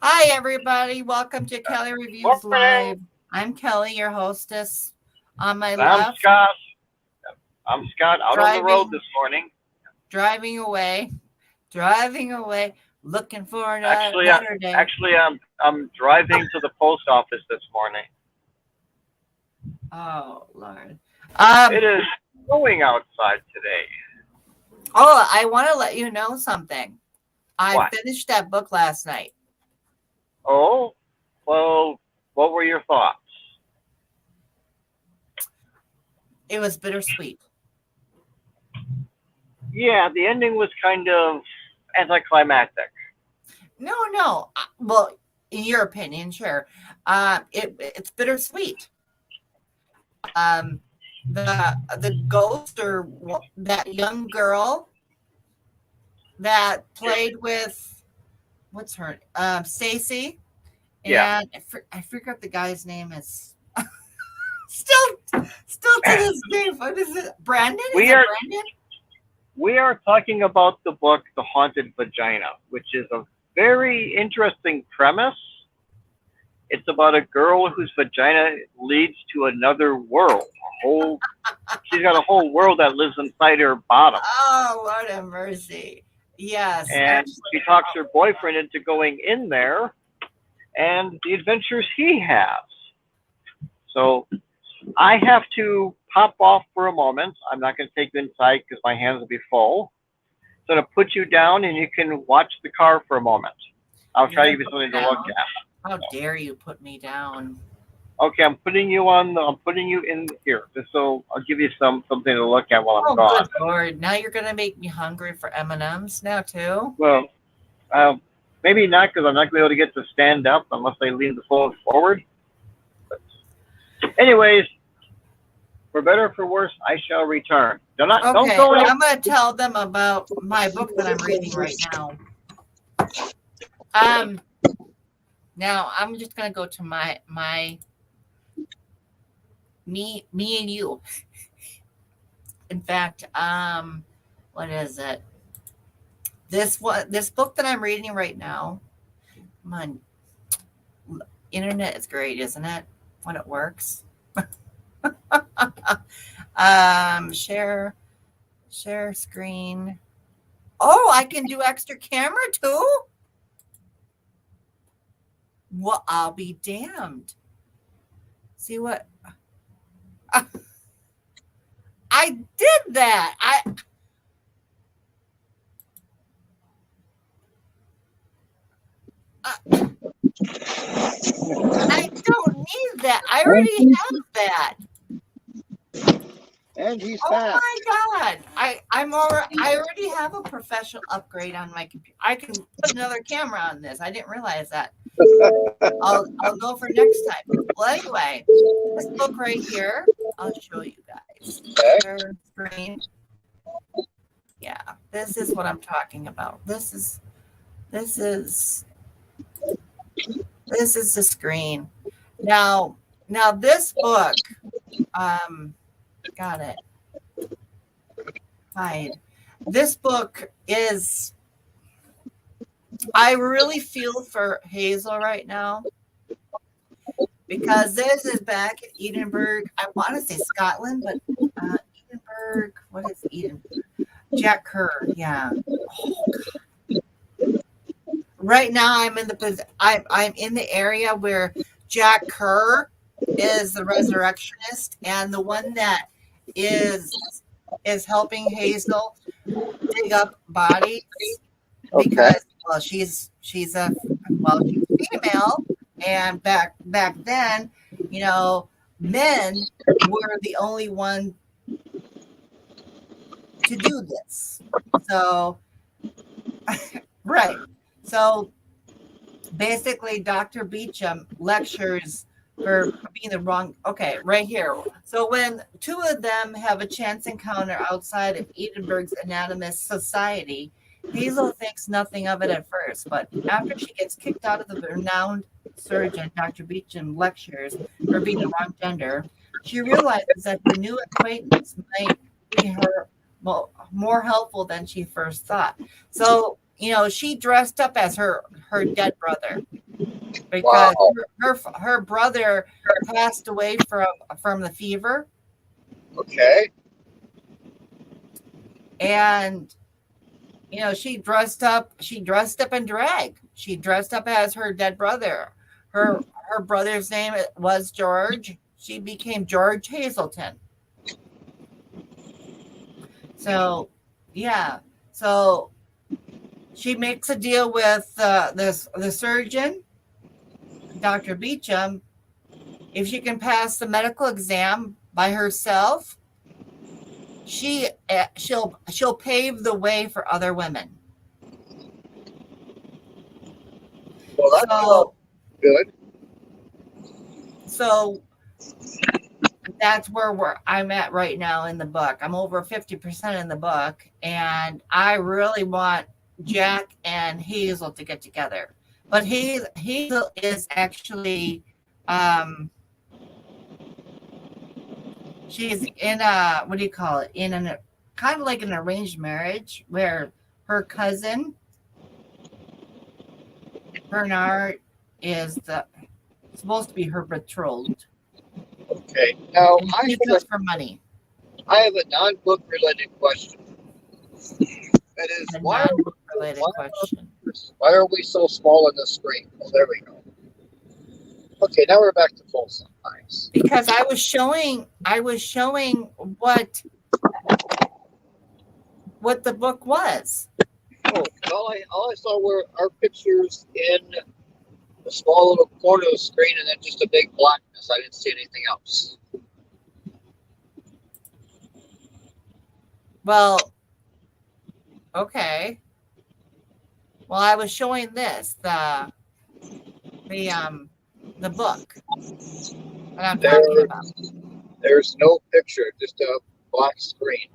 Hi, everybody. Welcome to Kelly Reviews Morning. Live. I'm Kelly, your hostess. On my I'm left, Scott. I'm Scott out on the road driving, this morning. driving away, driving away, looking for Actually, I, another day. actually, I'm driving to the post office this morning. Oh, Lord. It Um. is snowing outside today. Oh, I want to let you know something. I What? finished that book last night. Oh, well, what were your thoughts? It was bittersweet. Yeah, the ending was kind of anticlimactic. No. Well, in your opinion, sure. It's bittersweet. Um, the ghost or that young girl that played with what's her Stacy, Yeah. and I forgot the guy's name is still to this day. What is it? Brandon? Is we it are Brandon? we are talking about the book The Haunted Vagina, which is a very interesting premise. It's about a girl whose vagina leads to another world. She's got a whole world that lives inside her bottom, Oh, Lord have mercy. Yes, and actually. she talks her boyfriend into going in there and the adventures he has. So I have to pop off for a moment. I'm not going to take you inside because my hands will be full. So I'm going to put you down and you can watch the car for a moment. I'll You're try to gonna give you put me something to look down. at. How dare you put me down? Okay, I'm putting you on. I'm putting you in here, just so I'll give you something to look at while I'm Oh, gone. good Lord! Now you're gonna make me hungry for M&Ms now too. Well, uh, maybe not because I'm not going to be able to get to stand up unless I lean the phone forward. But anyways, for better or for worse, I shall return. Don't Okay, go anywhere. I'm gonna tell them about my book that I'm reading right now. Um, Now I'm just gonna go to my me and you. In fact, what is it? This book that I'm reading right now. Come on, internet is great, isn't it? When it works. Share screen. Oh, I can do extra camera too. Well, I'll be damned. See what I did that. Uh, I don't need that. I already have that. And he's Oh back. my god! I already have a professional upgrade on my computer. I can put another camera on this. I didn't realize that. I'll go for next time. Well, anyway, this book right here. I'll show you guys. Share screen. Yeah, this is what I'm talking about. This is this is the screen. Now this book. Got it. Hide. This book is. I really feel for Hazel right now because this is back in Edinburgh. I want to say Scotland, but Edinburgh. What is Edinburgh? Jack Kerr. Yeah. Oh, right now, I'm in the area where Jack Kerr is the resurrectionist and the one that is is helping Hazel dig up bodies Okay. because she's female, and back then, you know, men were the only one to do this. So right. So basically, Dr. Beecham lectures for being the wrong. Okay, right here. So when two of them have a chance encounter outside of Edinburgh's Anatomist Society, Hazel thinks nothing of it at first, but after she gets kicked out of the renowned surgeon Dr. Beecham lectures for being the wrong gender, she realizes that the new acquaintance might be her more helpful than she first thought. So she dressed up as her dead brother because her brother passed away from the fever. Okay. And she dressed up in drag. She dressed up as her dead brother. Her brother's name was George. She became George Hazelton. So yeah. So she makes a deal with the surgeon, Dr. Beecham. If she can pass the medical exam by herself, she'll pave the way for other women. Well, that sounds good. So that's where I'm at right now in the book. I'm over 50% in the book, and I really want Jack and Hazel to get together. But Hazel is actually, she's in a, what do you call it? In an kind of like an arranged marriage where her cousin Bernard is supposed to be her betrothed. Okay. Now He goes for money. I have a non-book related question. That is, why are we so small on the screen? Oh, there we go. Okay, now we're back to full size. Because I was showing what the book was. Oh, all I saw were our pictures in a small little corner of the screen, and then just a big blackness. I didn't see anything else. Well, okay. Well, I was showing this the book that I'm talking about. There's no picture, just a black screen.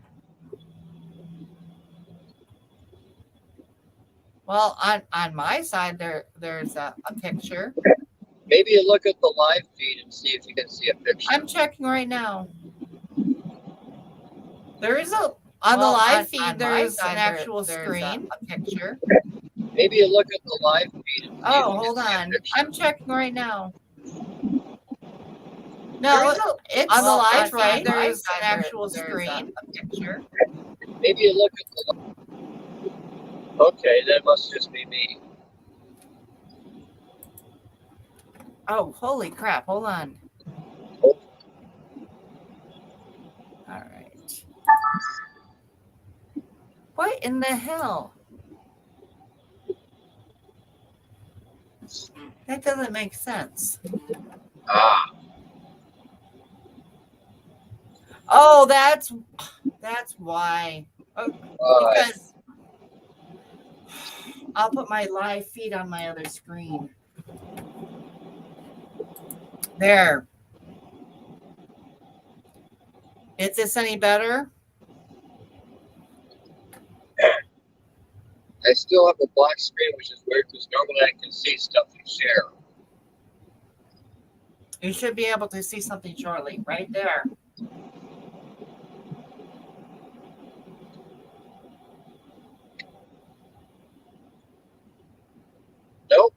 Well, on my side there's a picture. Maybe you look at the live feed and see if you can see a picture. I'm checking right now. There is the live feed. There's an actual screen, a picture. Maybe you look at the live feed. And see hold on. I'm checking right now. No, it's on the live feed. There's an actual screen, a picture. Maybe you look at the. Okay, that must just be me. Oh, holy crap. Hold on. Oh. All right. What in the hell? That doesn't make sense. Oh, that's why. Because I'll put my live feed on my other screen. There. Is this any better? I still have a black screen, which is weird because normally I can see stuff you share. You should be able to see something shortly, right there. Nope.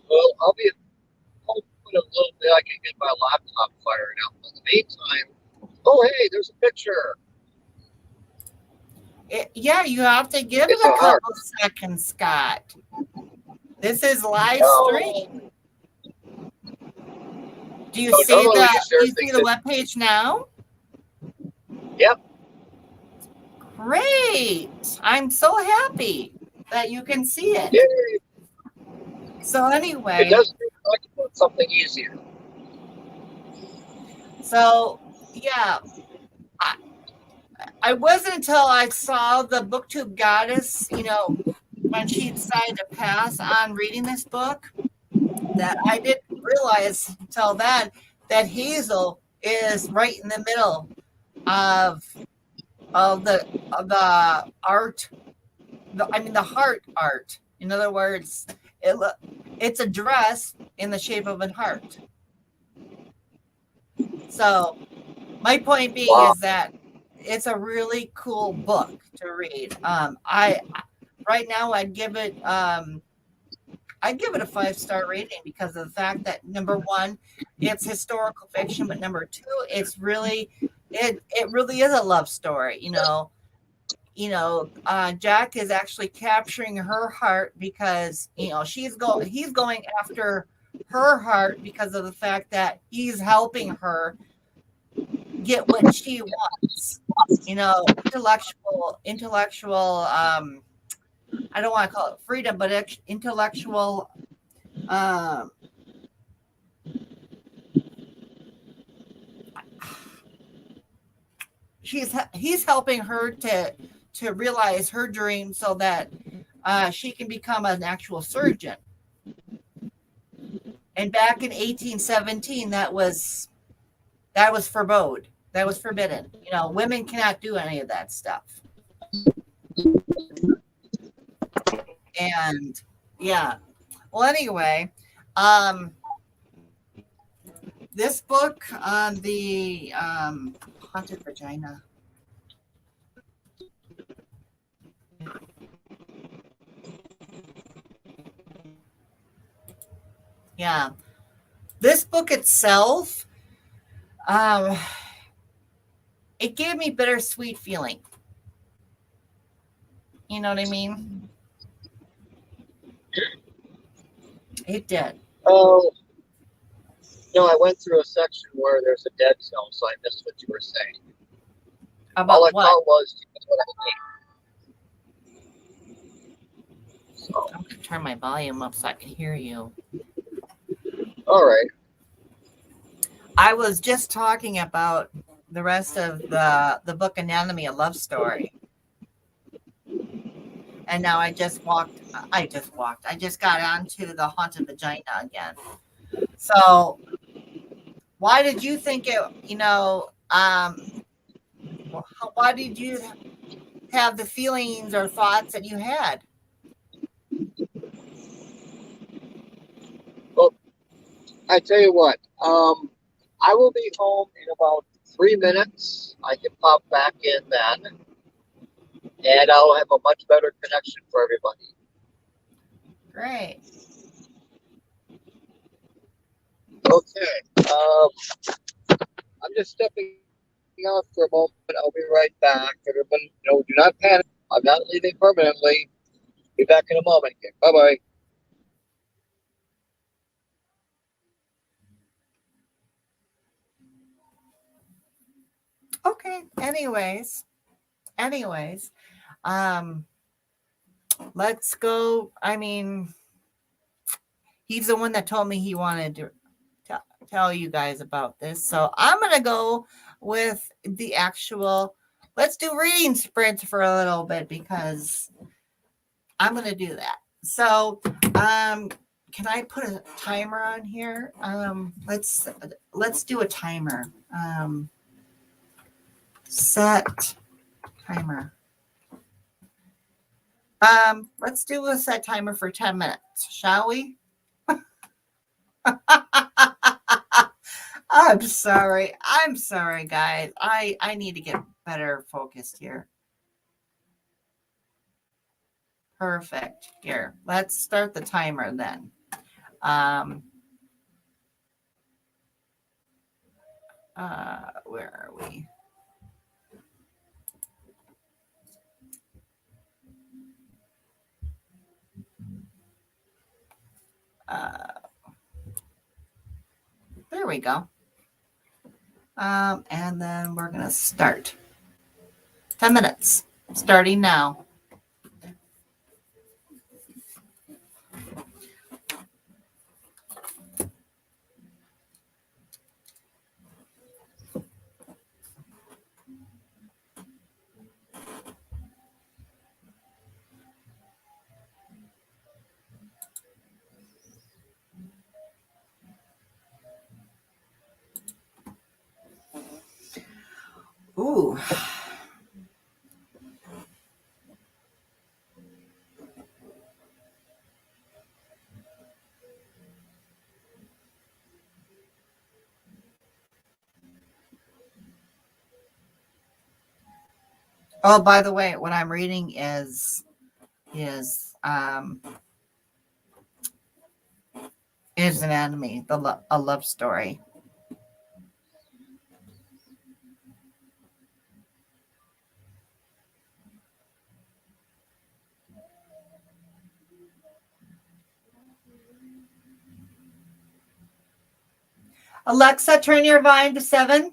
Well, I'll put a little bit. I can get my laptop fired up. In the meantime, oh hey, there's a picture. Yeah, you have to give it a couple seconds, Scott. This is live stream. Do you see the webpage now? Yep. Great. I'm so happy that you can see it. Yay. So anyway. It does make something easier. So, yeah. I wasn't until I saw the BookTube goddess, when she decided to pass on reading this book, that I didn't realize until then that Hazel is right in the middle of the art, the heart art. In other words, it's a dress in the shape of a heart. So My point being Wow. is that it's a really cool book to read. I right now I'd give it a 5-star rating because of the fact that number one, it's historical fiction, but number two, it really is a love story. Jack is actually capturing her heart because he's going after her heart because of the fact that he's helping her get what she wants. Intellectual. I don't want to call it freedom, but intellectual. Um, he's helping her to realize her dream so that she can become an actual surgeon. And back in 1817, that was forbode. That was forbidden. Women cannot do any of that stuff. And yeah. Well, anyway, this book on the haunted vagina. Yeah. This book itself, um, it gave me bittersweet feeling. You know what I mean? It did. Oh, no, I went through a section where there's a dead zone, so I missed what you were saying. About All I what? thought was what I mean. So, I'm going to turn my volume up so I can hear you. all right. I was just talking about the rest of the book Anatomy of Love Story. And now I just got onto the haunted vagina again. So why did you think why did you have the feelings or thoughts that you had? Well, I tell you what, I will be home in about 3 minutes. I can pop back in then, and I'll have a much better connection for everybody. Great. Okay. I'm just stepping out for a moment. I'll be right back. Everybody, do not panic. I'm not leaving permanently. Be back in a moment. Okay. Bye bye. Okay. Anyways, let's go. I mean, he's the one that told me he wanted to tell you guys about this. So I'm going to go with the actual, let's do reading sprints for a little bit because I'm going to do that. So, can I put a timer on here? Let's do a timer. Set timer. Let's do a set timer for 10 minutes, shall we? I'm sorry, guys. I need to get better focused here. Perfect. Here, let's start the timer then. Where are we? There we go. And then we're gonna start. 10 minutes, starting now. Ooh. Oh, by the way, what I'm reading is is Anatomy, a love story. Alexa, turn your volume to 7.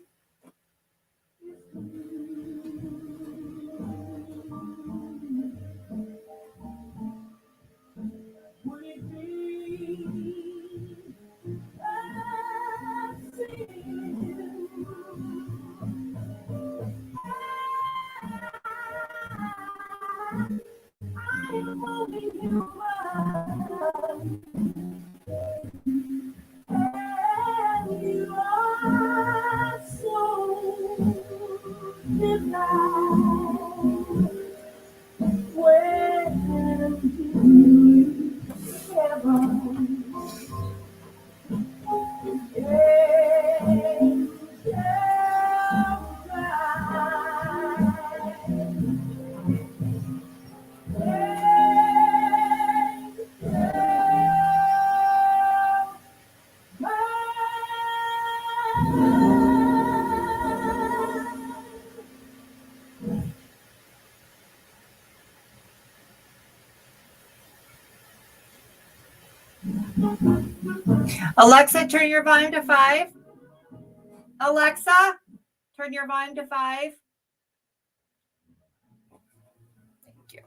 Alexa, turn your volume to 5. Alexa, turn your volume to 5. Thank you.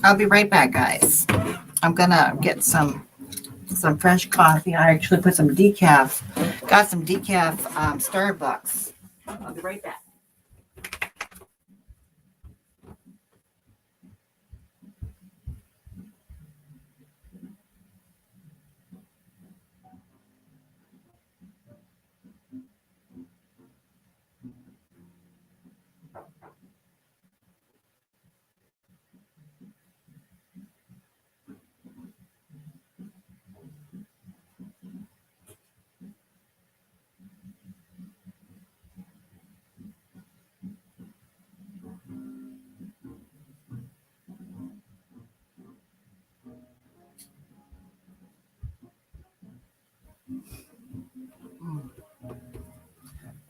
I'll be right back, guys. I'm gonna get some fresh coffee. I actually put some decaf, got some decaf Starbucks. I'll be right back.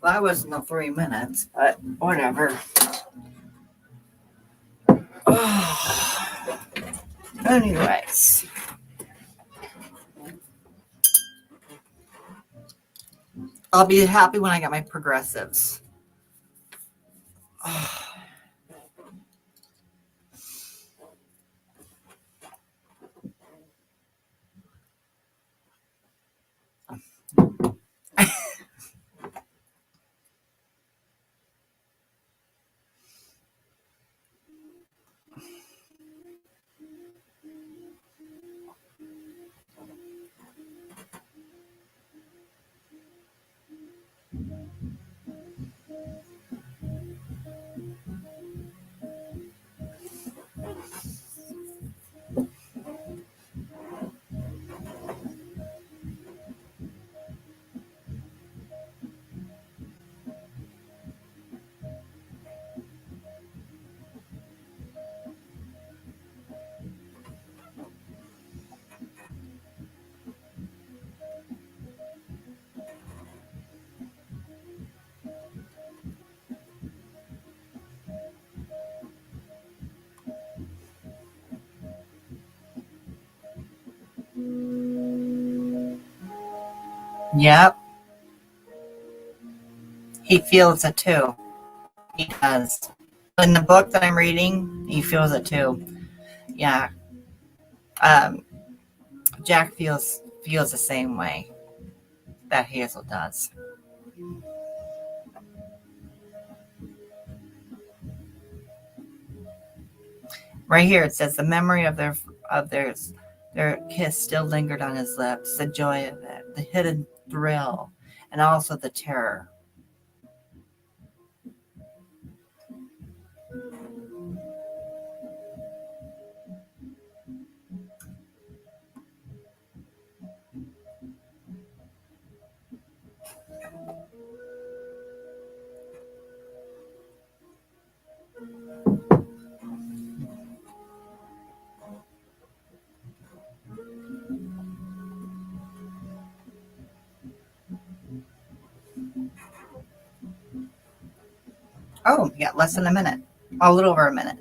That wasn't the 3 minutes, but whatever. Anyways. I'll be happy when I get my progressives. Yep. He feels it too. He does. In the book that I'm reading, he feels it too. Yeah. Jack feels the same way that Hazel does. Right here it says the memory of their kiss still lingered on his lips, the joy of it, the hidden thrill, and also the terror. Oh, yeah, less than a minute. A little over a minute.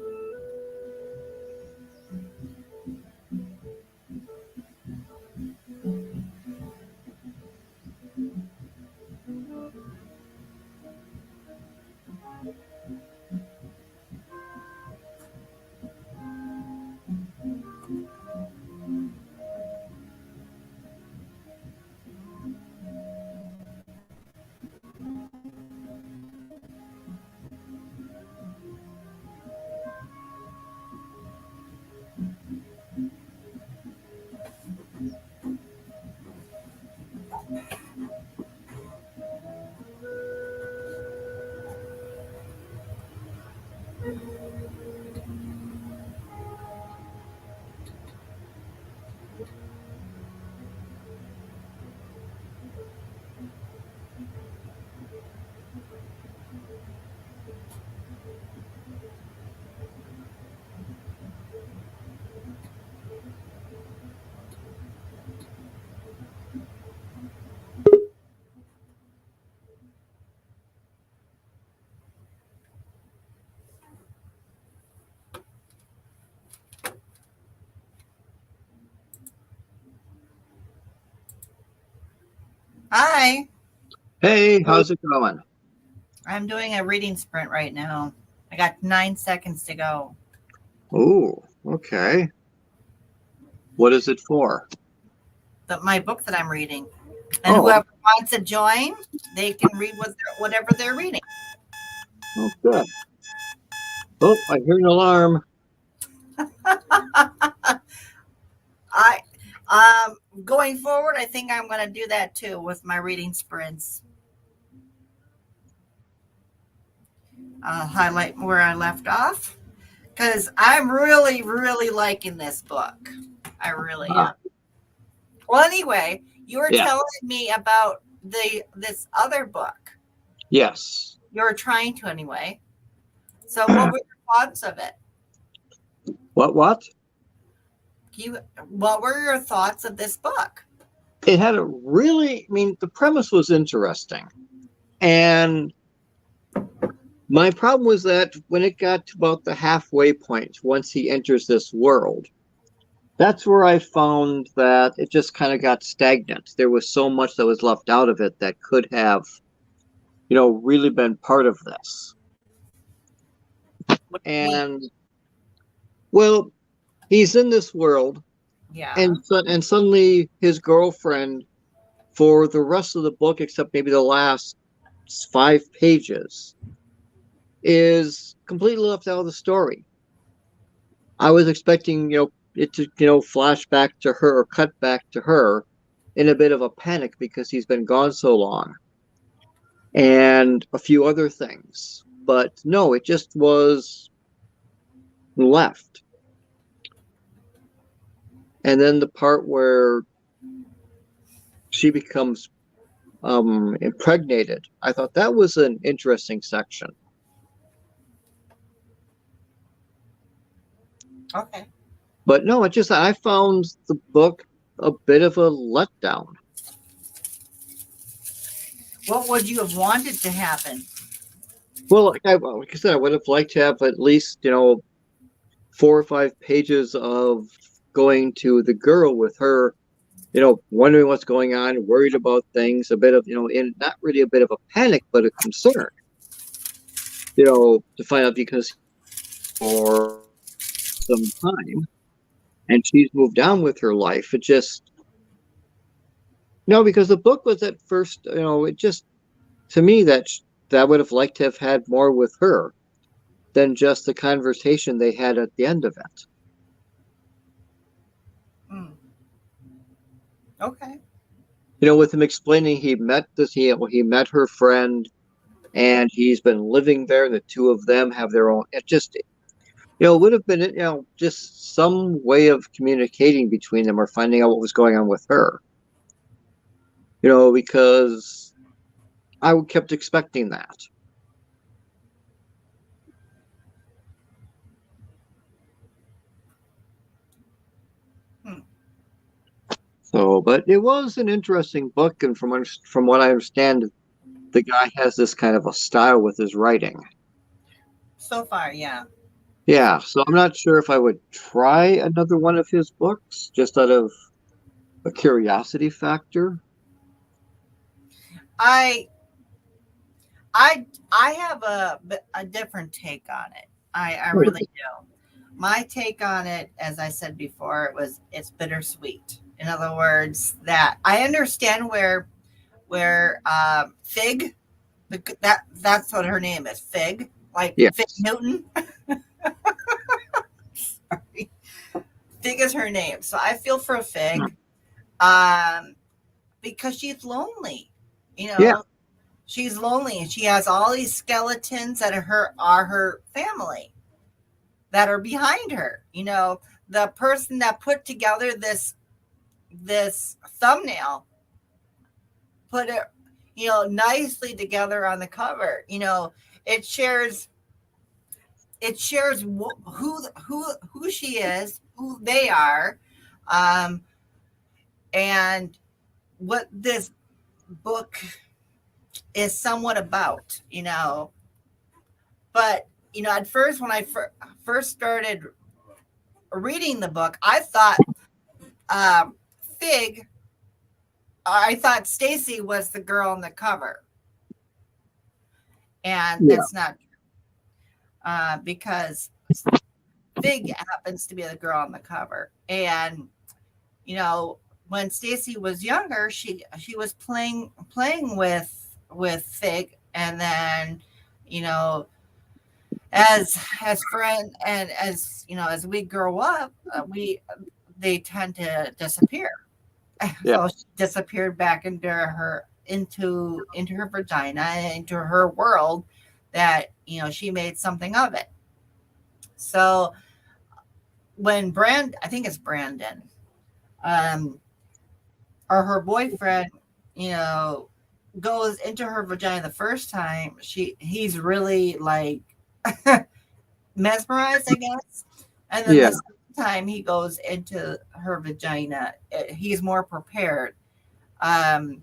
Hi. Hey, how's it going? I'm doing a reading sprint right now. I got 9 seconds to go. Oh, okay. What is it for? My book that I'm reading. And Oh, whoever wants to join, they can read whatever they're reading. oh, good. Oh, I hear an alarm. Going forward, I think I'm going to do that too with my reading sprints. I'll highlight where I left off because I'm really, really liking this book. I really am. Well, anyway, you were telling me about this other book. Yes. You were trying to anyway. So what were your thoughts of it? What? What were your thoughts of this book? It had a really, I mean, the premise was interesting. And my problem was that when it got to about the halfway point, once he enters this world, that's where I found that it just kind of got stagnant. There was so much that was left out of it that could have, really been part of this. What do you mean? And well, he's in this world, Yeah. and suddenly his girlfriend, for the rest of the book, except maybe the last 5 pages, is completely left out of the story. I was expecting, it to, flash back to her or cut back to her in a bit of a panic because he's been gone so long, and a few other things. But no, it just was left. And then the part where she becomes impregnated, I thought that was an interesting section. Okay. But no, I found the book a bit of a letdown. What would you have wanted to happen? Well, like I said, I would have liked to have at least, 4 or 5 pages of going to the girl with her, wondering what's going on, worried about things, a bit of, in not really a bit of a panic, but a concern, to find out because for some time and she's moved on with her life. It just, because the book was at first, it just, to me, that would have liked to have had more with her than just the conversation they had at the end of it. Hmm. Okay. With him explaining he met her friend, and he's been living there. The two of them have their own. It just, would have been, just some way of communicating between them or finding out what was going on with her. Because I kept expecting that. Hmm. So, but it was an interesting book, and from what I understand, the guy has this kind of a style with his writing. So far, yeah. Yeah, so I'm not sure if I would try another one of his books just out of a curiosity factor. I I have a different take on it. I really do. My take on it, as I said before, it's bittersweet. In other words, that I understand where Fig, that's what her name is, Fig, like Yes. Fig Newton. Sorry. Fig is her name, so I feel for Fig, because she's lonely. Yeah. She's lonely, and she has all these skeletons that are her family that are behind her. The person that put together this thumbnail put it, nicely together on the cover. It shares who she is, who they are, and what this book is somewhat about. But at first, when I first started reading the book, I thought Fig. I thought Stacy was the girl on the cover, and that's not because Fig happens to be the girl on the cover. And when Stacy was younger, she was playing with Fig, and then as friend and as we grow up, they tend to disappear. Yeah. So she disappeared back into her vagina, into her world, that she made something of it. So when I think it's Brandon, or her boyfriend, goes into her vagina the first time, he's really like mesmerized, I guess. And then the second time he goes into her vagina, he's more prepared. But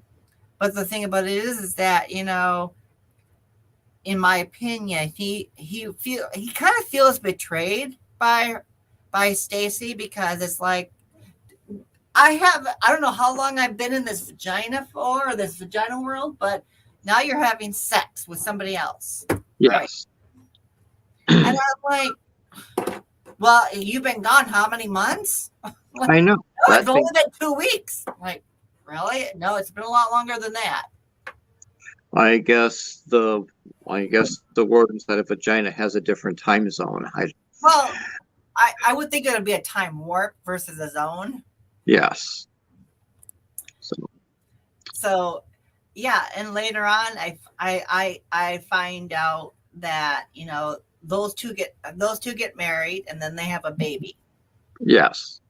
the thing about it is that in my opinion, he kind of feels betrayed by Stacy, because it's like, I don't know how long I've been in this vagina for, or this vagina world, but now you're having sex with somebody else. Yes. Right? And I'm like, well, you've been gone how many months? I know. No, it's only been 2 weeks. Like, really? No, it's been a lot longer than that. I guess the word inside of vagina has a different time zone. Well, I would think it would be a time warp versus a zone. Yes. So yeah, and later on I find out that, you know, those two get married, and then they have a baby. Yes.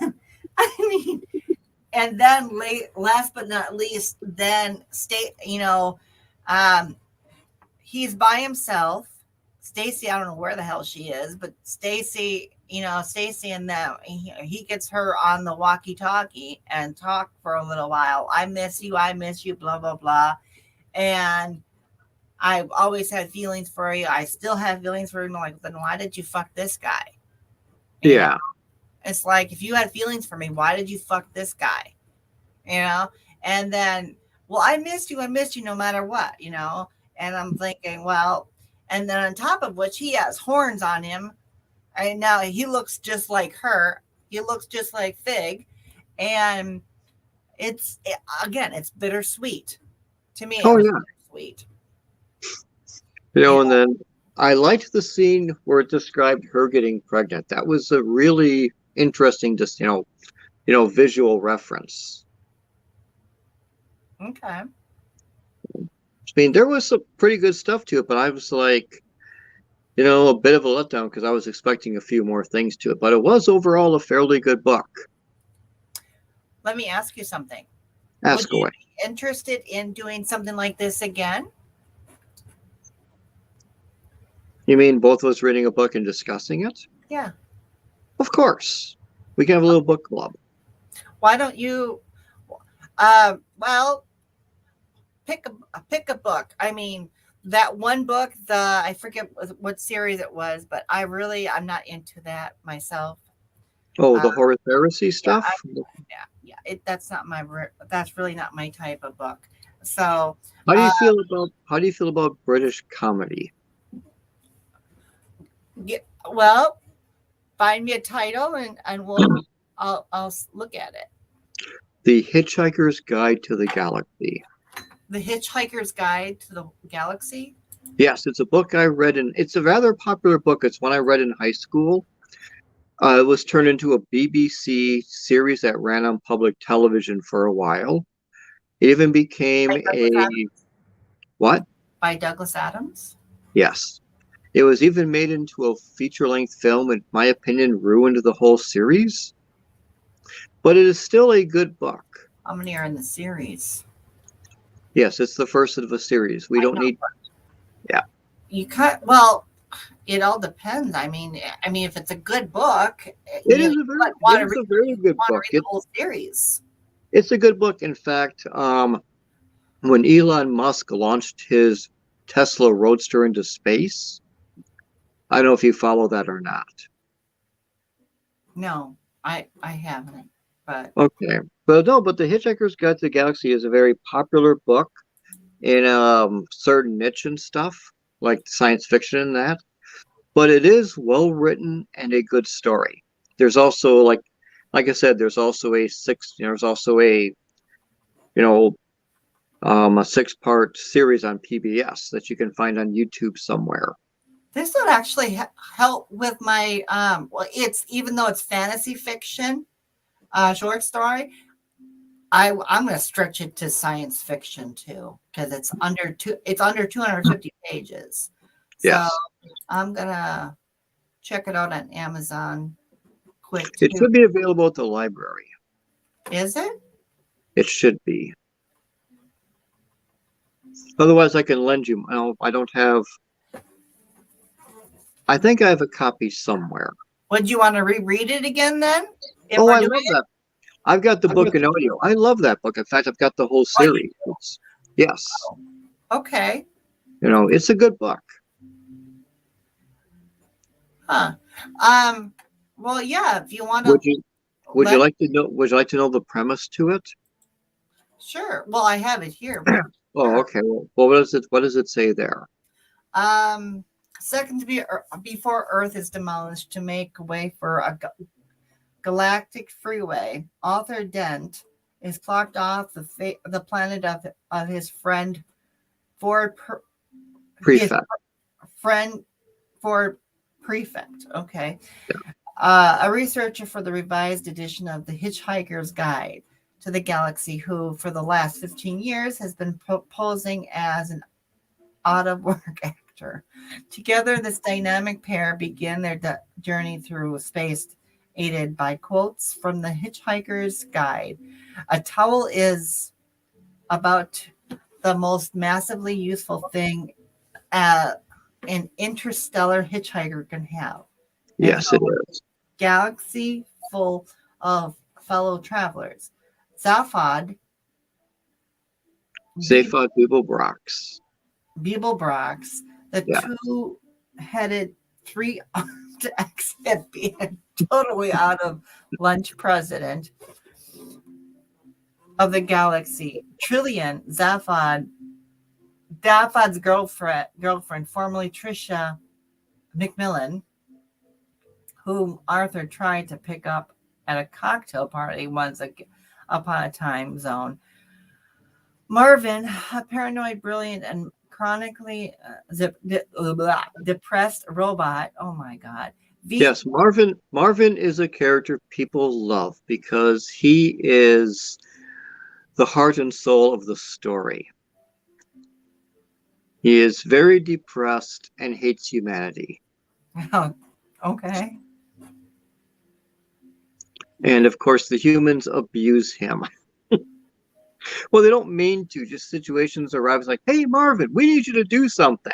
I mean, and then last but not least, then he's by himself. Stacy, I don't know where the hell she is, but Stacy and them, he gets her on the walkie-talkie and talk for a little while. I miss you, blah, blah, blah. And I've always had feelings for you. I still have feelings for him. I'm like, then why did you fuck this guy? Yeah. It's like, if you had feelings for me, why did you fuck this guy? You know? And then, well, I missed you no matter what, you know? And I'm thinking, well, and then on top of which, he has horns on him. And now he looks just like her. He looks just like Fig. And it's bittersweet to me. Oh, yeah. Bittersweet. You know, and then I liked the scene where it described her getting pregnant. That was a really interesting, just, visual reference. Okay. I mean, there was some pretty good stuff to it, but I was like, a bit of a letdown because I was expecting a few more things to it. But it was overall a fairly good book. Let me ask you something. Ask away. Would you be interested in doing something like this again? You mean both of us reading a book and discussing it? Yeah. Of course. We can have a little book club. Why don't you pick a book. I mean, that one book, I forget what series it was, but I'm not into that myself. Oh, the Horus Heresy stuff? That's really not my type of book. So how do you feel about British comedy? Well, find me a title and I'll look at it. The Hitchhiker's Guide to the Galaxy. The Hitchhiker's Guide to the Galaxy? Yes, it's a book I read it's a rather popular book. It's one I read in high school. It was turned into a BBC series that ran on public television for a while. It even became what? By Douglas Adams? Yes. It was even made into a feature-length film, in my opinion, ruined the whole series. But it is still a good book. How many are in the series? Yes, it's the first of a series. We don't need... Yeah. Well, it all depends. I mean, if it's a good book... It is a very good book. Read the whole series. It's a good book. In fact, when Elon Musk launched his Tesla Roadster into space... I don't know if you follow that or not. No, I haven't. But okay, but the Hitchhiker's Guide to the Galaxy is a very popular book in certain niche and stuff, like science fiction and that. But it is well written and a good story. There's also like I said, there's also a 6-part series on PBS that you can find on YouTube somewhere. This would actually help with my it's, even though it's fantasy fiction, short story, I'm going to stretch it to science fiction too, because it's under 250 pages. Yes. So I'm going to check it out on Amazon quick too. It should be available at the library. Is it? It should be. Otherwise, I can lend you. I don't have. I think I have a copy somewhere. Would you want to reread it again then? I love that. I've got the book in audio. I love that book. In fact, I've got the whole series. Yes. Okay. It's a good book. Huh. Well, yeah, if you want Would to you would you like to know the premise to it? sure. Well, I have it here, but Oh, sure. okay. Well, what does it say there? Um, Second to be before Earth is demolished to make way for a galactic freeway, Arthur Dent is plucked off the planet of his friend Ford his Prefect. friend Ford Prefect. Okay. A researcher for the revised edition of the Hitchhiker's Guide to the Galaxy, who for the last 15 years has been posing as an out of work actor. Together, this dynamic pair begin their journey through space, aided by quotes from the Hitchhiker's Guide. A towel is about the most massively useful thing an interstellar hitchhiker can have. And Yes, it is. galaxy full of fellow travelers. Zaphod, Zaphod Beeblebrox. Beeblebrox, the Yeah. two-headed, three-armed exhibit, totally out of lunch president of the galaxy. Trillian, Zaphod's girlfriend, formerly Trisha McMillan, whom Arthur tried to pick up at a cocktail party once upon a time zone. Marvin, a paranoid, brilliant, and chronically depressed robot. Oh my God. Yes, Marvin is a character people love because he is the heart and soul of the story. He is very depressed and hates humanity. Oh, okay. And of course, the humans abuse him. Well, they don't mean to, just situations arise like, hey, Marvin, we need you to do something.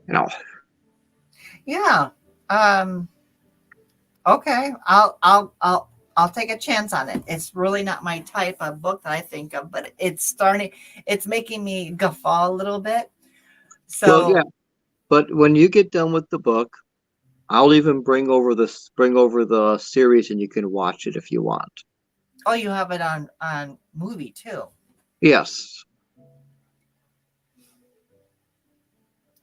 You know, Yeah. Okay. I'll take a chance on it. It's really not my type of book that I think of, but it's making me guffaw a little bit. well, So, yeah. But when you get done with the book, I'll even bring over the series and you can watch it if you want. oh, you have it on movie too. Yes.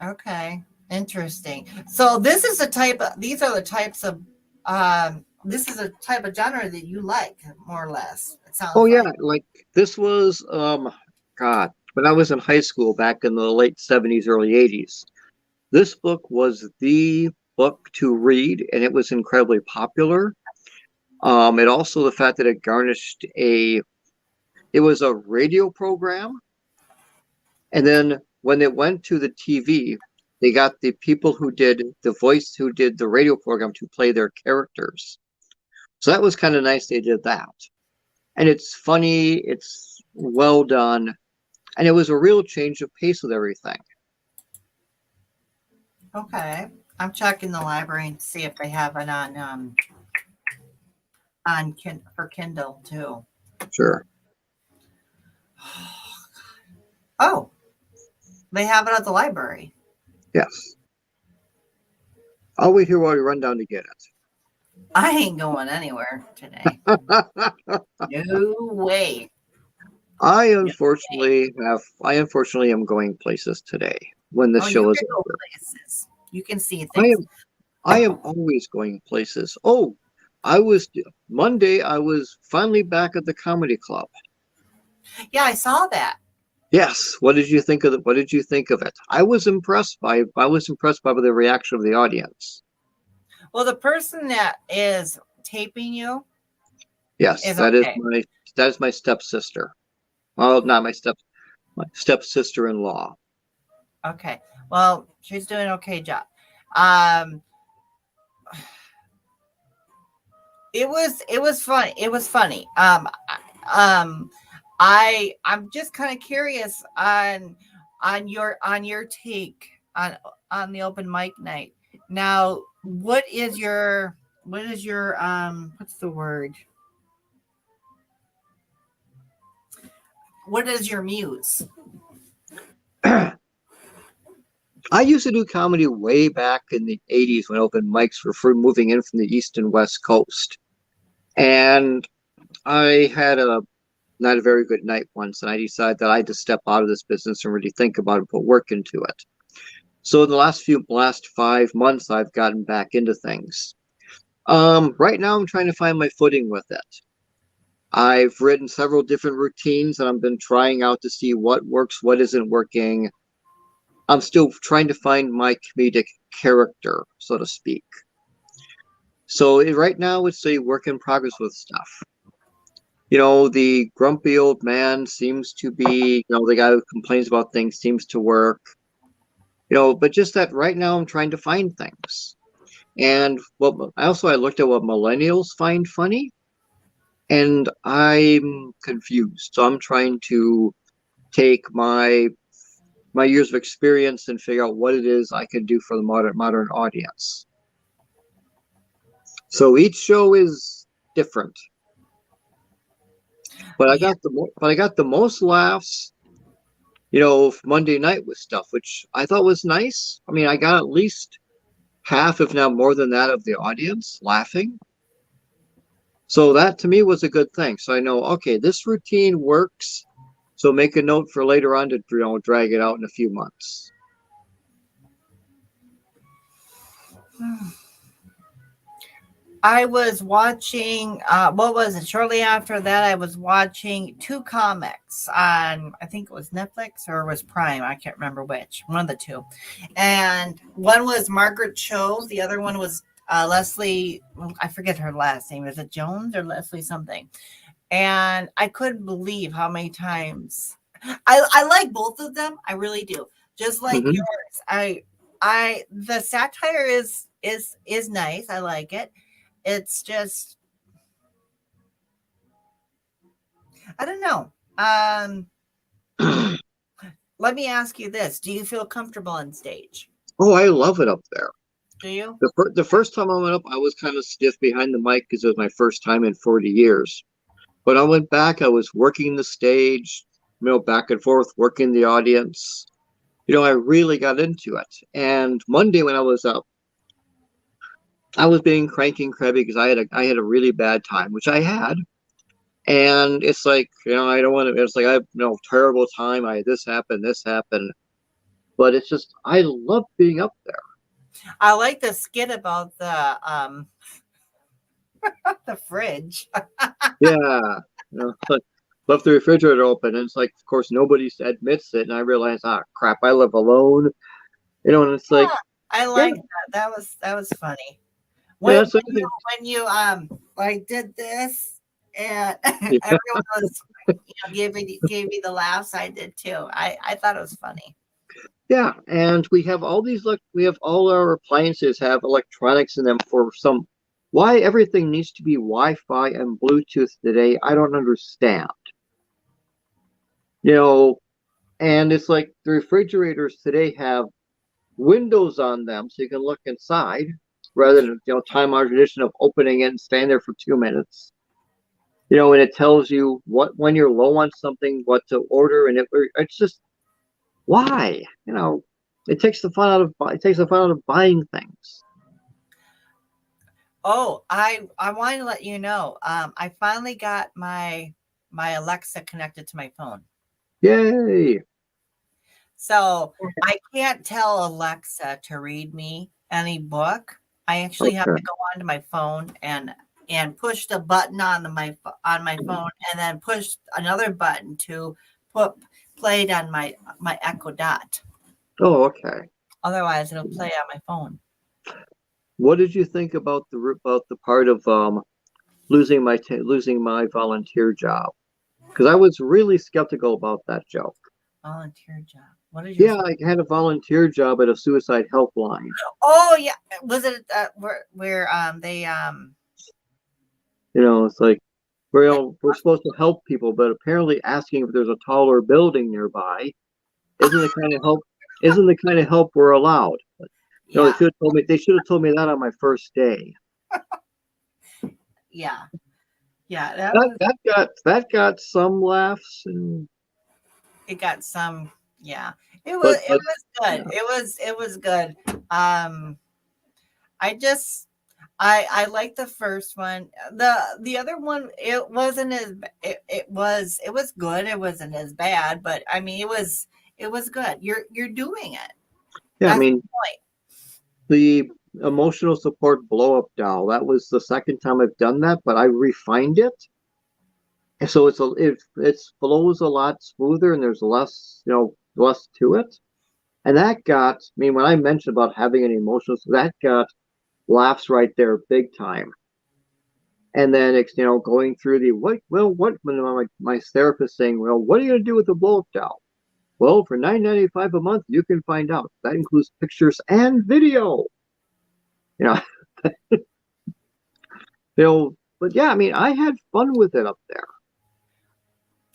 Okay. Interesting. So these are the types of this is a type of genre that you like, more or less. It Oh sounds yeah, like. like this was God, when I was in high school back in the late 70s, early 80s. This book was the book to read and it was incredibly popular. It also the fact that it garnished it was a radio program, and then when it went to the TV, they got the people who did the radio program to play their characters. So that was kind of nice they did that. And it's funny, it's well done, and it was a real change of pace with everything. Okay. I'm checking the library and see if they have it on for Kindle too. Sure. Oh, they have it at the library. Yes. I'll wait here while you run down to get I ain't going anywhere today. it. No way. I unfortunately am going places today when this Oh, you show is can go over. places. You can see I things. am always going places. Oh, Monday I was finally back at the comedy club. Yeah, I saw that. Yes. What did you think of it? I was impressed by the reaction of the audience. Well, the person that is taping you Yes, is okay. that is my stepsister. Well, not my stepsister-in-law. Okay. Well, she's doing an okay job. Um, it was funny. It was funny. Um, I'm just kind of curious on your take on the open mic night. Now, what is your what's the word? What is your muse? I used to do comedy way back in the 80s when open mics were moving in from the East and West Coast. And I had a not a very good night once, and I decided that I had to step out of this business and really think about it, put work into it. So in the last 5 months, I've gotten back into things. Right now, I'm trying to find my footing with it. I've written several different routines that I've been trying out to see what works, what isn't working. I'm still trying to find my comedic character, so to speak. So right now, it's a work in progress with stuff. The grumpy old man seems to be, the guy who complains about things seems to work. But just that right now I'm trying to find things. And I looked at what millennials find funny, and I'm confused. So I'm trying to take my years of experience and figure out what it is I can do for the modern audience. So each show is different. But I got the most laughs, Monday night with stuff, which I thought was nice. I mean, I got at least half, if not more than that, of the audience laughing. So that to me was a good thing. So I know, okay, this routine works. So make a note for later on to drag it out in a few months. I was watching, what was it? Shortly after that, I was watching two comics on, I think it was Netflix or it was Prime. I can't remember which, one of the two. And one was Margaret Cho. The other one was Leslie, I forget her last name. Is it Jones or Leslie something? And I couldn't believe how many times I like both of them. I really do. Just like yours. The satire is nice. I like it. It's just, I don't know. Let me ask you this. Do you feel comfortable on stage? Oh, I love it up there. Do you? The first time I went up, I was kind of stiff behind the mic because it was my first time in 40 years. But I went back, I was working the stage, back and forth, working the audience. I really got into it. And Monday when I was up, I was being cranky and crabby because I had a really bad time, which I had. And it's like, I don't want to, it's like, I have terrible time. I had this happen. But it's just, I love being up there. I like the skit about the the fridge. Yeah. Left the refrigerator open. And it's like, of course, nobody admits it. And I realize, crap, I live alone. And it's like, I like that. That was funny. When you like did this and everyone was gave me the laughs, I did too. I thought it was funny. Yeah, and we have all our appliances have electronics in them for some. Why everything needs to be Wi-Fi and Bluetooth today, I don't understand. And it's like the refrigerators today have windows on them so you can look inside rather than time-honored tradition of opening it and staying there for 2 minutes. And it tells you when you're low on something, what to order, and it's just why? It takes the fun out of buying things. Oh, I wanted to let you know. I finally got my Alexa connected to my phone. Yay! So I can't tell Alexa to read me any book. I actually have to go onto my phone and push the button on my phone, and then push another button to play it on my Echo Dot. Oh, okay. Otherwise, it'll play on my phone. What did you think about the part of losing my volunteer job? Because I was really skeptical about that joke. Volunteer job. What did you? Yeah, I had a volunteer job at a suicide helpline. Oh yeah, was it where they It's like we're supposed to help people, but apparently asking if there's a taller building nearby isn't the kind of help we're allowed. They should have told me that on my first day. Yeah. That got some laughs, and it got some Yeah, But it was good. It was good. I just I like the first one. The other one, it wasn't as it was good. It wasn't as bad, but I mean it was good. You're doing it. yeah, I That's the mean, point. the emotional support blow up doll, that was the second time I've done that, but I refined it. And so it flows a lot smoother and there's less, less to it. And that got, I mean, when I mentioned about having an emotional, that got laughs right there big time. And then it's, going through the when my therapist saying, well, what are you going to do with the blow up doll? Well, for $9.95 a month, you can find out. That includes pictures and video. You know, but yeah, I mean, I had fun with it up there.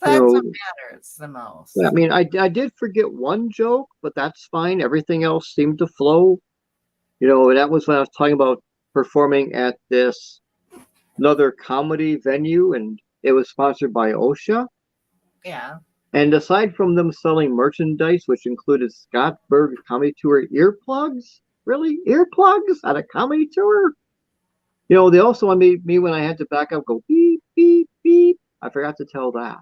That's what matters the most. Yeah, I mean, I did forget one joke, but that's fine. Everything else seemed to flow. That was when I was talking about performing at this another comedy venue, and it was sponsored by OSHA. Yeah. And aside from them selling merchandise, which included Scott Berg comedy tour earplugs, really earplugs at a comedy tour. They also wanted me when I had to back up, go beep beep beep. I forgot to tell that.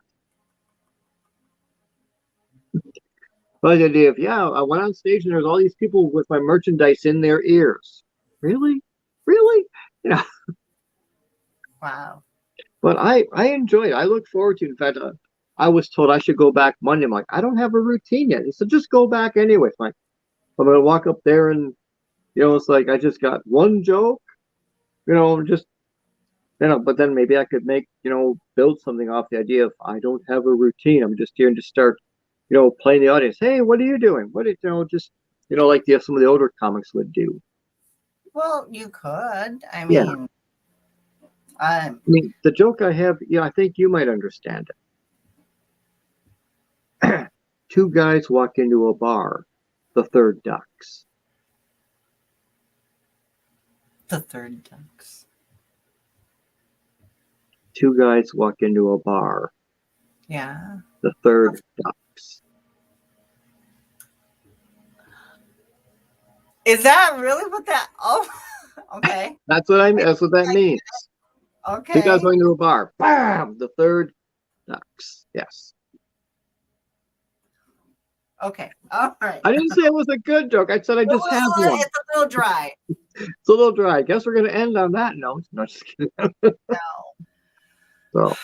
But the idea of, yeah, I went on stage and there's all these people with my merchandise in their ears. Really? Really? Wow. But I enjoy it. I look forward to it. In fact, I was told I should go back Monday. I'm like, I don't have a routine yet. He said, just go back anyway. It's like, I'm going to walk up there and, it's like I just got one joke, just, but then maybe I could build something off the idea of I don't have a routine. I'm just here and just start playing the audience. Hey, what are you doing? What just like some of the older comics would do. Well, you could. I Yeah. mean, I mean, the joke I have, I think you might understand it. Two guys walk into a bar. The third ducks. the third ducks. Two guys walk into a bar. Yeah. The third ducks. Is that really what that? Oh, okay. That's what that means. Okay. Two guys going to a bar. Bam! The third ducks. Yes. Okay. All right. I didn't say it was a good joke. I said I just have one. It's a little dry. It's a little dry. I guess we're going to end on that note. No, just kidding. No. So.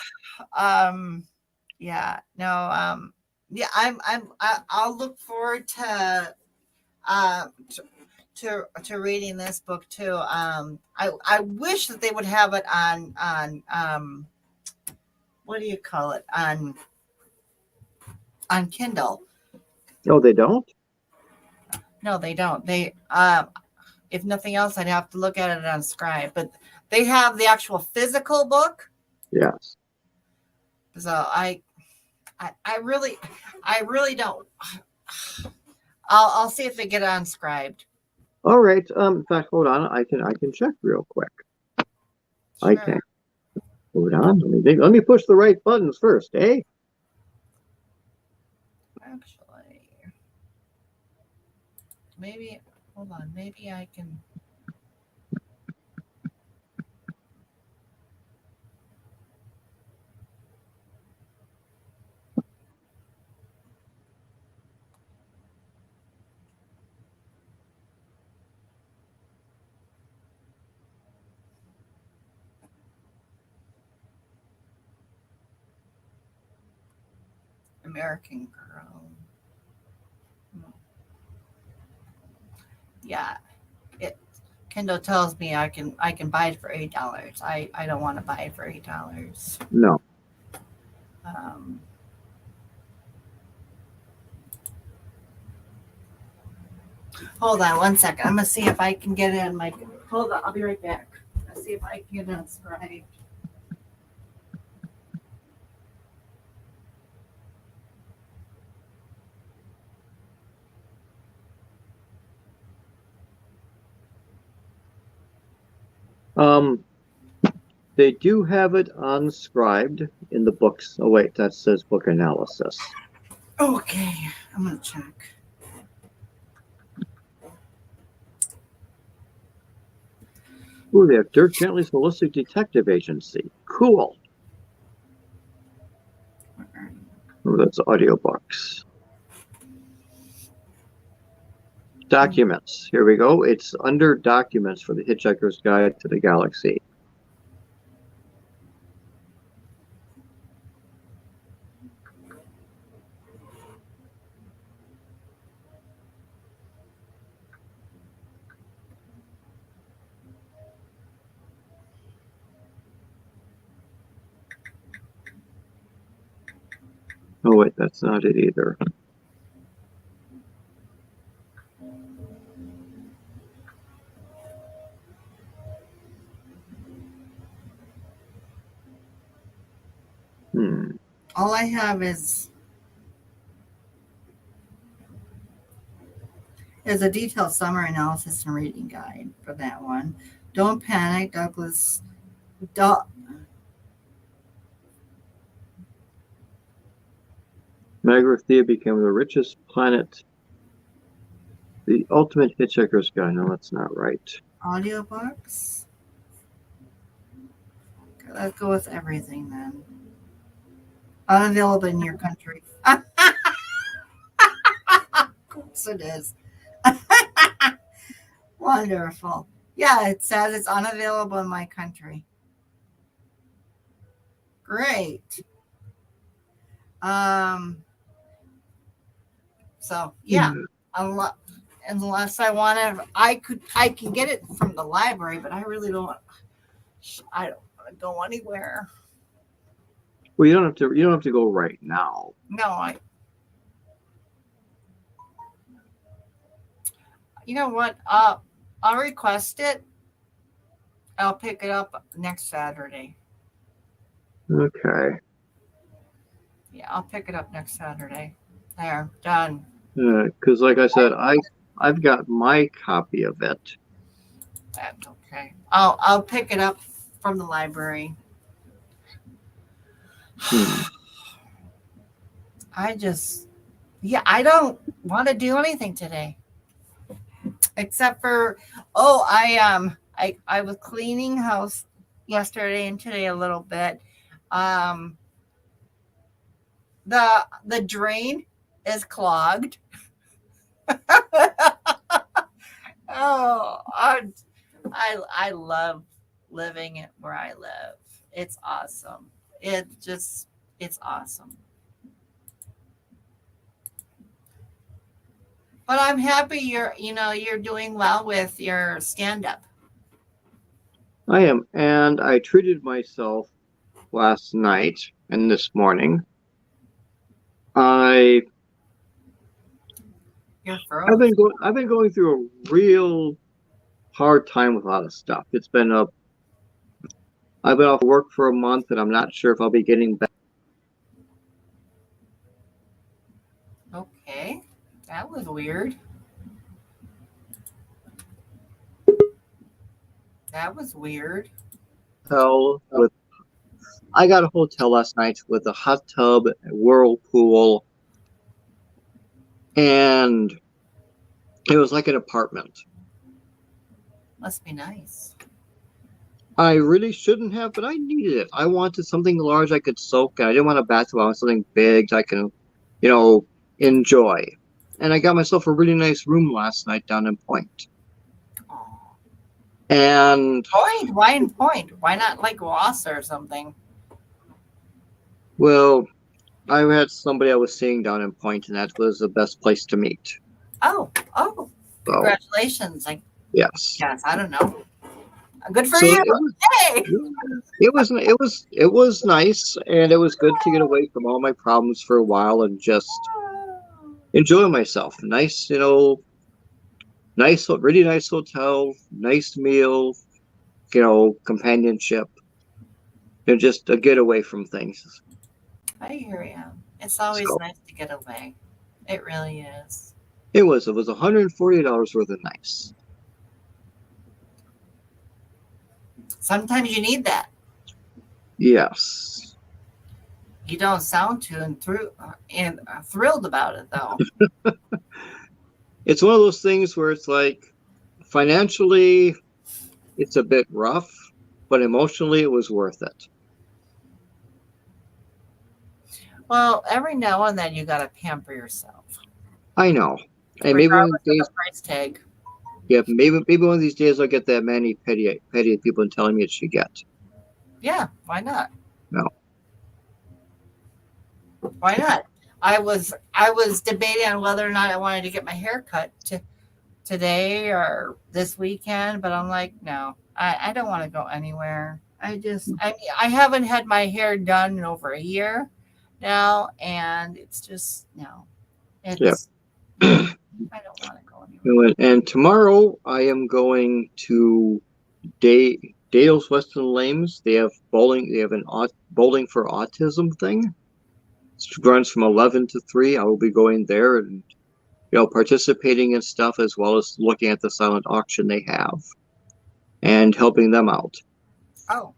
Yeah. No. Yeah. I'll look forward to reading this book too. I wish that they would have it on what do you call it, on Kindle. No, they don't. No, they don't. They if nothing else, I'd have to look at it on Scribe, but they have the actual physical book. Yes. So I really don't. I'll see if they get it unscribed. All right. In fact, hold on. I can check real quick. Sure. I can. Hold on. Let me push the right buttons first, eh? Actually, maybe. Hold on. Maybe I can. American Girl. Yeah, Kindle tells me I can buy it for $8. I don't want to buy it for $8. No. Hold on 1 second. I'm gonna see if I can get it in my. Hold on, I'll be right back. Let's see if I can get it unscribed. They do have it unscribed in the books. Oh wait, that says book analysis. Okay, I'm gonna check. Ooh, they have Dirk Gently's Holistic Detective Agency. Cool. Oh, that's audiobooks. Documents. Here we go. It's under Documents for the Hitchhiker's Guide to the Galaxy. Oh, wait, that's not it either. All I have is a detailed summary analysis and reading guide for that one. Don't panic, Douglas. Magrathea became the richest planet. The Ultimate Hitchhiker's Guide. No, that's not right. Audiobooks. Okay, let's go with everything then. Unavailable in your country. Of course it is. Wonderful. Yeah, it says it's unavailable in my country. Great. So yeah, unless I want to, I can get it from the library, but I really don't. I don't want to go anywhere. Well, you don't have to. You don't have to go right now. No, you know what? I'll request it. I'll pick it up next Saturday. Okay. Yeah, I'll pick it up next Saturday. There, done. Because, like I said, I've got my copy of it. That's okay. I'll pick it up from the library. I don't want to do anything today. Except for I was cleaning house yesterday and today a little bit. The drain is clogged. Oh, I love living where I live. It's awesome. It's awesome. But I'm happy you're doing well with your stand up. I am, and I treated myself last night and this morning. I've been going through a real hard time with a lot of stuff. I've been off work for a month, and I'm not sure if I'll be getting back. Okay, that was weird. I got a hotel last night with a hot tub, a whirlpool, and it was like an apartment. Must be nice. I really shouldn't have, but I needed it. I wanted something large I could soak in. I didn't want a bathtub. I wanted something big I can, enjoy. And I got myself a really nice room last night down in Point. Aww. And Point? Why in Point? Why not like Ross or something? Well, I had somebody I was seeing down in Point, and that was the best place to meet. Oh, congratulations! Yes, I don't know. Good for you. It was nice, and it was good to get away from all my problems for a while and just enjoy myself. Nice, really nice hotel, nice meal, companionship, and just a getaway from things. I hear you. It's always nice to get away. It really is. It was $140 worth of nice. Sometimes you need that. Yes. You don't sound too thrilled about it, though. It's one of those things where it's like financially, it's a bit rough, but emotionally, it was worth it. Well, every now and then you got to pamper yourself, I know. And maybe one of regardless of these the days, price tag. yeah, maybe one of these days I'll get that many petty people telling me it should get. Yeah, why not? No. Why not? I was debating on whether or not I wanted to get my hair cut today or this weekend, but I'm like, no, I don't want to go anywhere. I mean, I haven't had my hair done in over a year now, and it's just no, Yeah. it's I don't want to go anywhere. And tomorrow I am going to Dale's Weston Lames. They have bowling. They have an bowling for autism thing. It runs from 11 to 3. I will be going there and participating in stuff as well as looking at the silent auction they have and helping them out. Oh,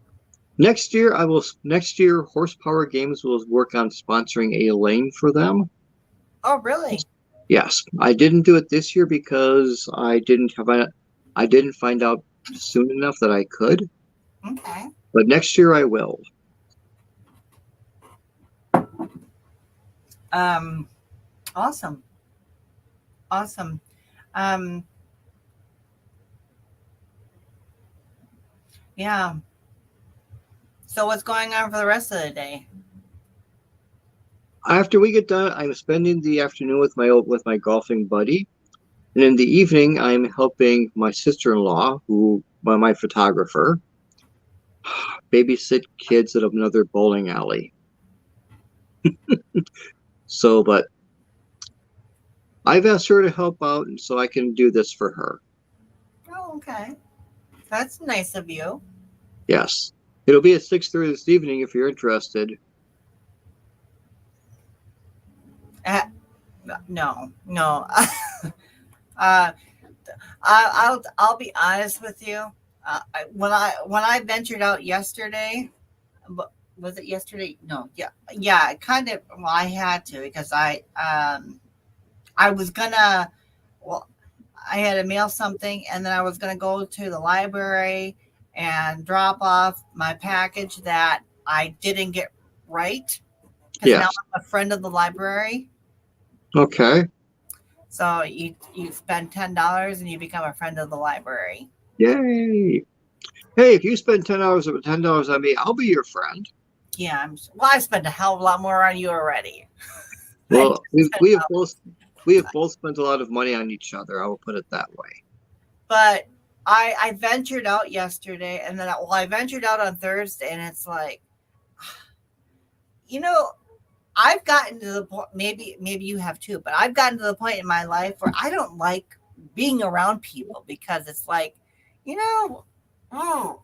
Next year Horsepower Games will work on sponsoring a lane for them. oh, really? Yes, I didn't do it this year because I didn't find out soon enough that I could. Okay. But next year I will. Awesome, awesome. Um, yeah. So what's going on for the rest of the day? After we get done, I'm spending the afternoon with my golfing buddy, and in the evening I'm helping my sister-in-law, my photographer, babysit kids at another bowling alley. So, but I've asked her to help out, and so I can do this for her. Oh, okay. That's nice of you. Yes, it'll be at 6:30 this evening if you're interested. No, no. I'll be honest with you. When I ventured out yesterday, was it yesterday? No, yeah. Kind of. Well, I had to because I was gonna. Well, I had to mail something, and then I was gonna go to the library and drop off my package that I didn't get right because now Yes. I'm a friend of the library. Okay. So you spend $10 and you become a friend of the library. Yay. Hey, if you spend $10 on me, I'll be your friend. Yeah, well, I spent a hell of a lot more on you already. Well, we have both spent a lot of money on each other. I will put it that way. But I ventured out yesterday, and then I ventured out on Thursday, and it's like, I've gotten to the point. Maybe you have too, but I've gotten to the point in my life where I don't like being around people because it's like, oh.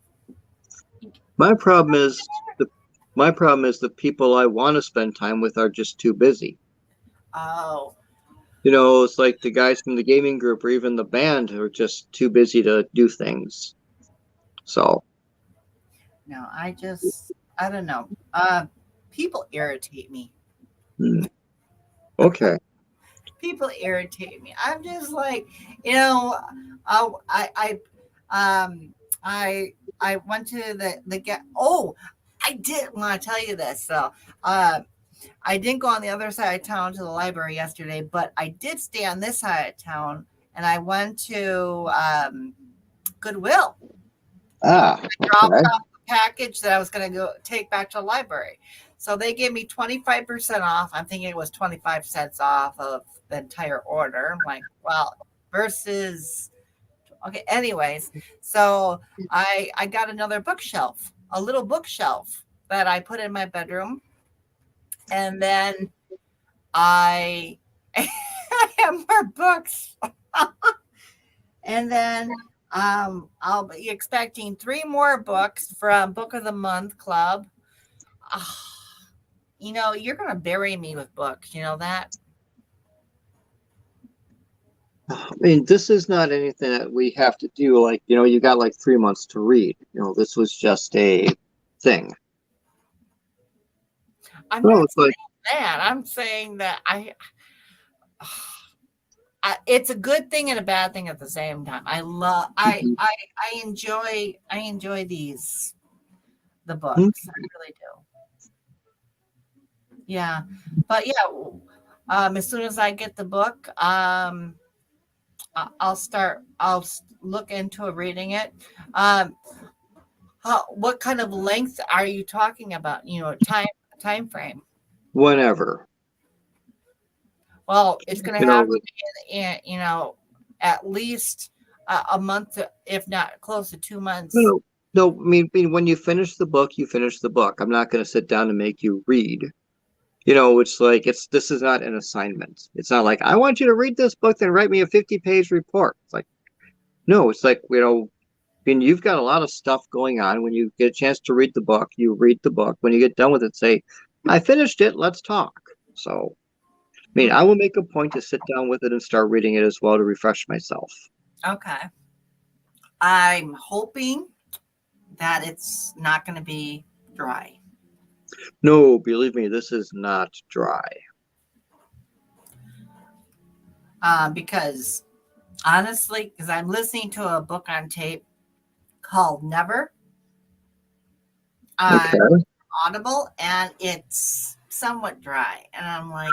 My problem is the people I want to spend time with are just too busy. Oh. It's like the guys from the gaming group or even the band are just too busy to do things. So. No, I don't know. People irritate me. Okay. People irritate me. I'm just like, I went to the get. Oh, I did want to tell you this. So, I didn't go on the other side of town to the library yesterday, but I did stay on this side of town, and I went to Goodwill. I dropped off the package that I was going to go take back to the library. So they gave me 25% off. I'm thinking it was 25 cents off of the entire order. I'm like, well, versus, okay. Anyways, so I got another bookshelf, a little bookshelf that I put in my bedroom. And then I have more books. And then I'll be expecting 3 more books from Book of the Month Club. You're going to bury me with books. You know that? I mean, this is not anything that we have to do. Like, you got like 3 months to read. This was just a thing. I'm No, not it's like, saying that. I'm saying that it's a good thing and a bad thing at the same time. Mhm. I enjoy the books. Mhm. I really do. Yeah, but yeah, as soon as I get the book, I'll look into reading it. Um, what kind of length are you talking about? Time frame. Whenever, Well, it's going you to have know, to be at least a month, if not close to 2 months. no, no, I mean, when you finish the book, you finish the book. I'm not going to sit down and make you read. It's like this is not an assignment. It's not like I want you to read this book, then write me a 50-page report. It's like, no, it's like, I mean, you've got a lot of stuff going on. When you get a chance to read the book, you read the book. When you get done with it, say, I finished it, let's talk. So, I mean, I will make a point to sit down with it and start reading it as well to refresh myself. Okay. I'm hoping that it's not going to be dry. No, believe me, this is not dry. Because honestly, because I'm listening to a book on tape called Never on Okay. Audible, and it's somewhat dry. And I'm like,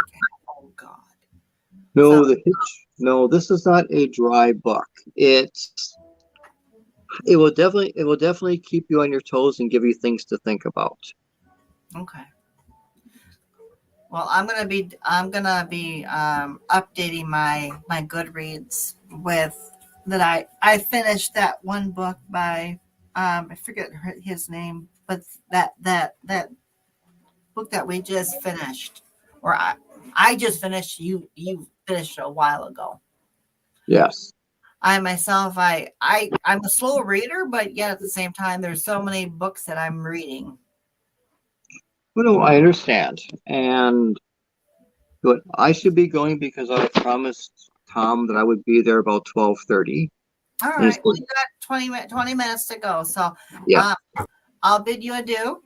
oh God. So, No, this is not a dry book. It will definitely keep you on your toes and give you things to think about. okay. Well, I'm gonna be updating my Goodreads with that. I finished that one book by I forget his name, but that book that we just finished, or I just finished. You finished a while ago. Yes. I myself, I'm a slow reader, but yet at the same time, there's so many books that I'm reading. Well, no, I understand. And but I should be going because I promised Tom that I would be there about 12:30. All And he right, said, we got 20 minutes to go, so yeah, uh, I'll bid you adieu.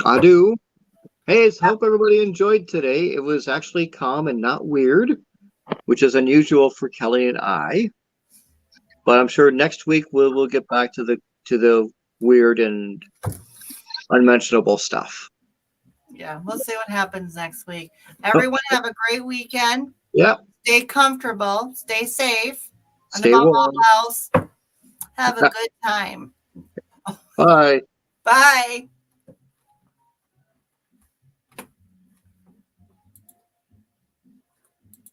I do. Hey, hope everybody enjoyed today. It was actually calm and not weird, which is unusual for Kelly and I. But I'm sure next week we'll get back to the weird and unmentionable stuff. Yeah, we'll see what happens next week. Oh, Everyone have a great weekend. yeah, Stay comfortable, stay safe, and stay above all warm. else, have a good time. Bye. Bye.